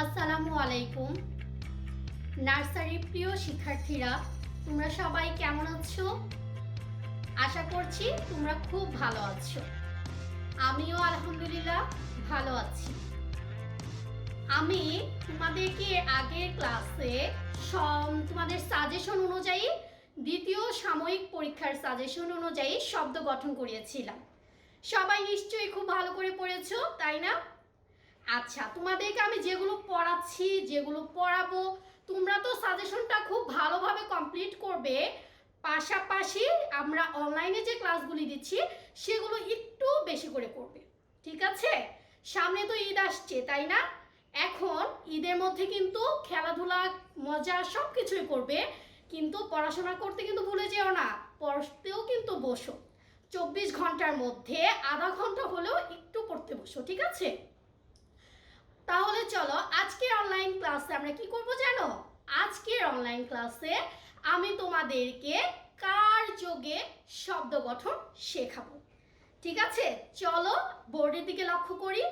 আসসালামু আলাইকুম। নার্সারির প্রিয় শিক্ষার্থীরা, তোমরা সবাই কেমন আছো? আশা করছি তোমরা খুব ভালো আছো। আমিও আলহামদুলিল্লাহ ভালো আছি। আমি তোমাদেরকে আগের ক্লাসে তোমাদের সাজেশন অনুযায়ী দ্বিতীয় সাময়িক পরীক্ষার সাজেশন অনুযায়ী শব্দ গঠন করিয়েছিলাম। সবাই নিশ্চয়ই খুব ভালো করে পড়েছো, তাই না? আচ্ছা, তোমাদেরকে আমি যেগুলো পড়াচ্ছি, যেগুলো পড়াবো, তোমরা তো সাজেশনটা খুব ভালোভাবে কমপ্লিট করবে। পাশাপাশি আমরা অনলাইনে যে ক্লাসগুলি দিচ্ছি সেগুলো একটু বেশি করে করবে, ঠিক আছে? সামনে তো ঈদ আসছে, তাই না? এখন ঈদের মধ্যে কিন্তু খেলাধুলা, মজা সব কিছুই করবে, কিন্তু পড়াশোনা করতে কিন্তু ভুলে যেও না। পড়তেও কিন্তু বসো। 24 ঘন্টার মধ্যে আধা ঘন্টা হলেও একটু পড়তে বসো, ঠিক আছে? তাহলে চলো, আজকের অনলাইন ক্লাসে আমরা কি করব জানো? আজকের অনলাইন ক্লাসে আমি তোমাদেরকে কারযোগে শব্দ গঠন শেখাবো, ঠিক আছে? চলো বোর্ডের দিকে লক্ষ্য করি।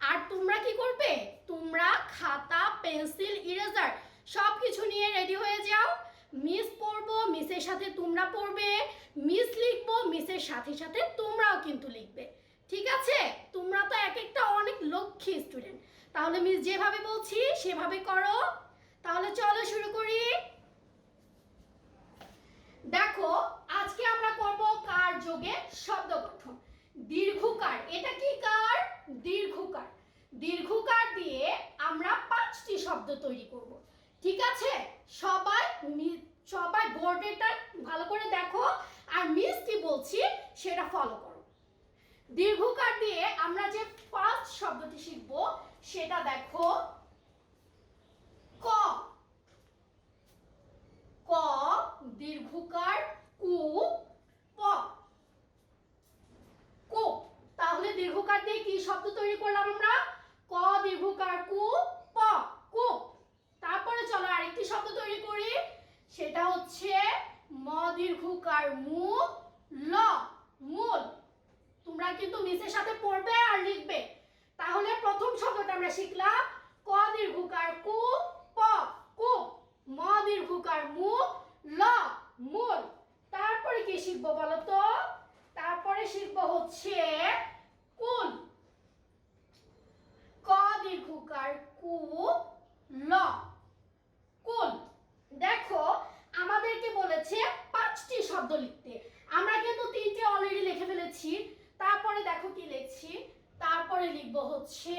আর তোমরা কি করবে? তোমরা খাতা, পেন্সিল, ইরেজার সব কিছু নিয়ে রেডি হয়ে যাও। মিস পড়বো, মিসের সাথে তোমরা পড়বে, মিস লিখবো, মিসের সাথে সাথে তোমরাও কিন্তু লিখবে, ঠিক আছে? তোমরা তো এক একটা অনেক লক্ষ্মী স্টুডেন্ট। তাহলে মিস যেভাবে বলছি সেভাবে করো। তাহলে চলো শুরু করি। দেখো, আজকে আমরা করব কারযোগে শব্দ গঠন। দীর্ঘকার, এটা কি কার? দীর্ঘকার। দীর্ঘকার দিয়ে আমরা 5টি শব্দ তৈরি করব, ঠিক আছে? সবাই বোর্ডেটা ভালো করে দেখো, আর মিস কি বলছি সেটা ফলো করো। দীর্ঘকার দিয়ে আমরা যে ফার্স্ট শব্দটি শিখব সেটা দেখো, ক। ক দীর্ঘকার কু, প, কু। তাহলে দীর্ঘকার দিয়ে কি শব্দ তৈরি করলাম আমরা? ক দীর্ঘকার কু, প, কু। তারপরে চলো আরেকটি শব্দ তৈরি করি, সেটা হচ্ছে ম দীর্ঘকার মু, ল, মূল। তোমরা কিন্তু মিসের সাথে পড়বে আর লিখবে। তাহলে প্রথম শব্দটা আমরা শিখলাম ক দীর্ঘকার কু, প, কু। ম দীর্ঘকার মু, ল, মূল। তারপরে কি শিখবো বলো তো? তারপরে শিখবো হচ্ছে কুল। ক দীর্ঘকার কু, ল, কুল। দেখো, আমাদেরকে বলেছে 5টি শব্দ লিখতে। আমরা কিন্তু 3টে অলরেডি লিখে ফেলেছি। তারপরে দেখো কি লিখছি, তারপরে লিখবো হচ্ছে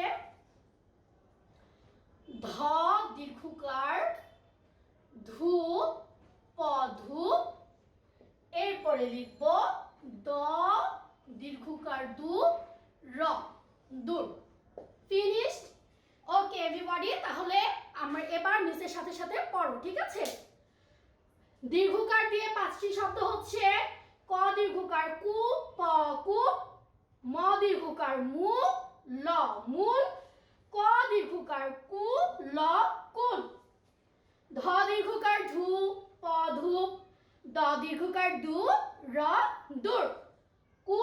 ধ দীর্ঘকার ধু, প, ধু। এরপরে লিখবো দ দীর্ঘকার দু, র, দূর। ফিনিশড? ওকে এভরিবডি, তাহলে আমরা এবার মিসের সাথে সাথে পড়ো, ঠিক আছে? দীর্ঘকার দিয়ে 5টি শব্দ হচ্ছে ক দীর্ঘকার কু, প, কু। ম দীর্ঘকার মু, ল, মূল। ক দীর্ঘকার কু, ল, কুল। ধ দীর্ঘকার ধু, প, ধূপ। দ দীর্ঘকার দু, র, দূর। কু,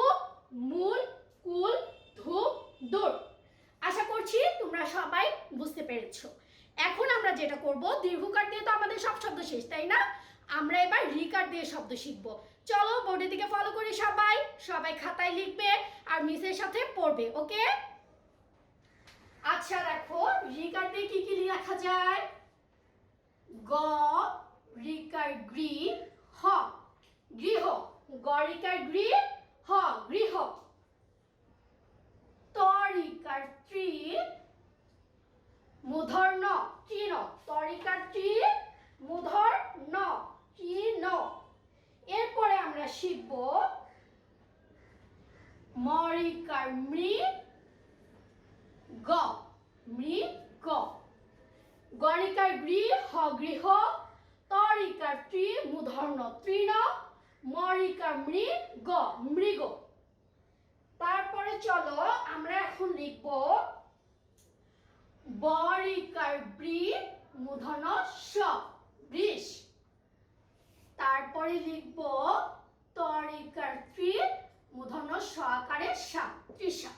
মূল, কুল, ধূপ, দূর। আশা করছি তোমরা সবাই বুঝতে পেরেছো। এখন আমরা যেটা করব, দীর্ঘকার দিয়ে তো আমাদের সব শব্দ শেষ, তাই না? আমরা এবার রিকার দিয়ে শব্দ শিখবো। চলো বোর্ডের দিকে ফলো করি। সবাই খাতায় লিখবে আর মিসের সাথে পড়বে, ওকে? আচ্ছা দেখো, রিকার দিয়ে কি কি লেখা যায়? গ রিকার গ্রি, হ গৃহ। গ রিকার গ্রি, হ গৃহ। ত রিকার ত্রি, মূধর ন, তৃণ। ত রিকার ত্রি, মূধর ন, তৃণ। এরপরে আমরা শিখব ম রিকার মৃ, গ, মৃগ। গ রিকার গৃ, হ গৃহ। ত রিকার ত্রি, মূধর ন, তৃণ। ম রিকার মৃ, গ, মৃগ। তারপরে চলো আমরা এখন লিখব ব রিকার বৃ, মূর্ধন্য স, বৃষ। তারপরে লিখব ত রিকার ত্রি, মূর্ধন্য স আকারে সা, তৃষা।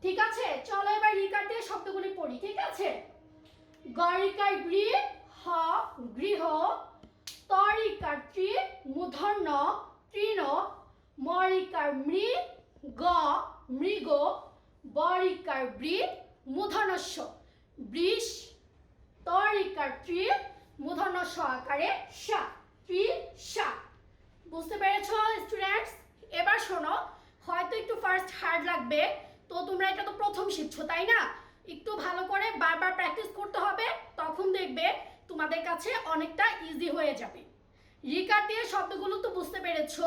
ঠিক আছে? চলো এবার রিকার দিয়ে শব্দগুলি পড়ি, ঠিক আছে? গরিকার গৃ হ গৃহ, তরিকার ত্রি মূর্ধন্য তৃণ, মরিকার মৃ গ মৃগ, বরিকার বৃ মূর্ধন্যস্ব বৃষ, তরিকার ত্রি মূর্ধন্যস্ব আকারে সা ত্রিশা। বুঝতে পেরেছো স্টুডেন্টস? এবার শোনো, হয়তো একটু ফার্স্ট হার্ড লাগবে, তো তোমরা এটা তো প্রথম শিখছো তাই না? একটু ভালো করে বারবার প্র্যাকটিস করতে হবে, তখন দেখবে তোমাদের কাছে অনেকটা ইজি হয়ে যাবে। রিকার দিয়ে শব্দগুলো তো বুঝতে পেরেছো,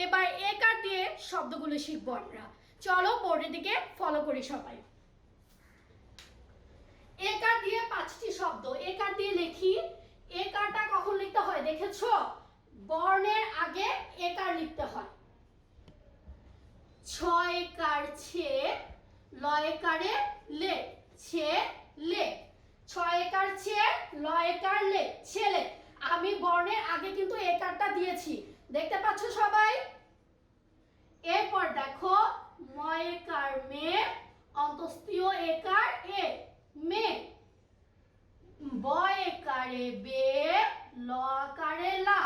এবার একার দিয়ে শব্দগুলো শিখবো আমরা। চলো বোর্ডের দিকে ফলো করি সবাই। একার দিয়ে 5টি শব্দ। একার দিয়ে লিখি। একারটা কখন লিখতে হয় দেখেছো? বর্ণের আগে একার লিখতে হয়। ছয়কার ছে, লয়কারে লে, ছে লে। ছয়কার ছে, লয়কার লে, ছেলে। আমি বর্ণের আগে কিন্তু একারটা দিয়েছি, দেখতে পাচ্ছ সবাই? এরপর দেখো, ময়কার মে, অন্তস্থীয় একার এ, মে। বয়কারে বে, লকারে লা,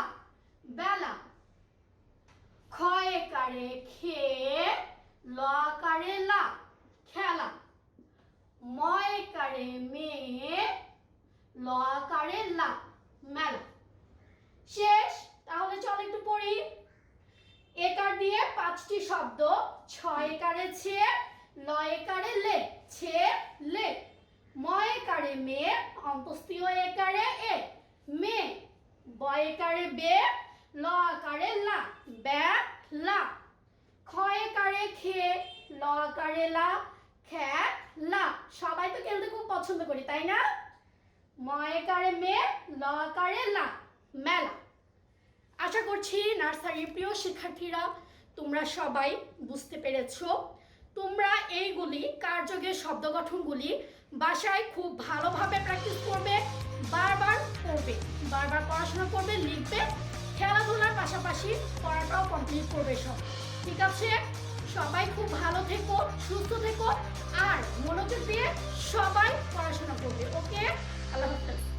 বেলা। ক্ষয়কারে খে, লকারে লা, খেলা। ময়কারে মে, লকারে লা, মেলা। শেষ। তাহলে চল একটু পড়ি। একার দিয়ে 5টি শব্দ। ছয়কারে ছে, লয়কারে লে, ছে লে। ময়কারে মে, অন্তস্থীয় একারে এ, মে। বয়কারে বে, লকারে লা, বেলা। ক্ষয়কারে খে, লকারে লা, খেলা। সবাই তো খেলতে খুব পছন্দ করি তাই না? ময়কারে মে, লকারে লা, মেলা। আশা করছি নার্সারির প্রিয় শিক্ষার্থীরা তোমরা সবাই বুঝতে পেরেছো। তোমরা এইগুলি কার্যকের শব্দ গঠনগুলি বাসায় খুব ভালোভাবে প্র্যাকটিস করবে, বারবার পড়বে, বারবার পড়াশোনা করবে, লিখবে, খেলাধুলার পাশাপাশি পড়াটাও কমপ্লিট করবে সব। ঠিক আছে? সবাই খুব ভালো থেকো, সুস্থ থেকো, আর মনোযোগ দিয়ে সবাই পড়াশোনা করবে। ওকে, আল্লাহ হাফেজ।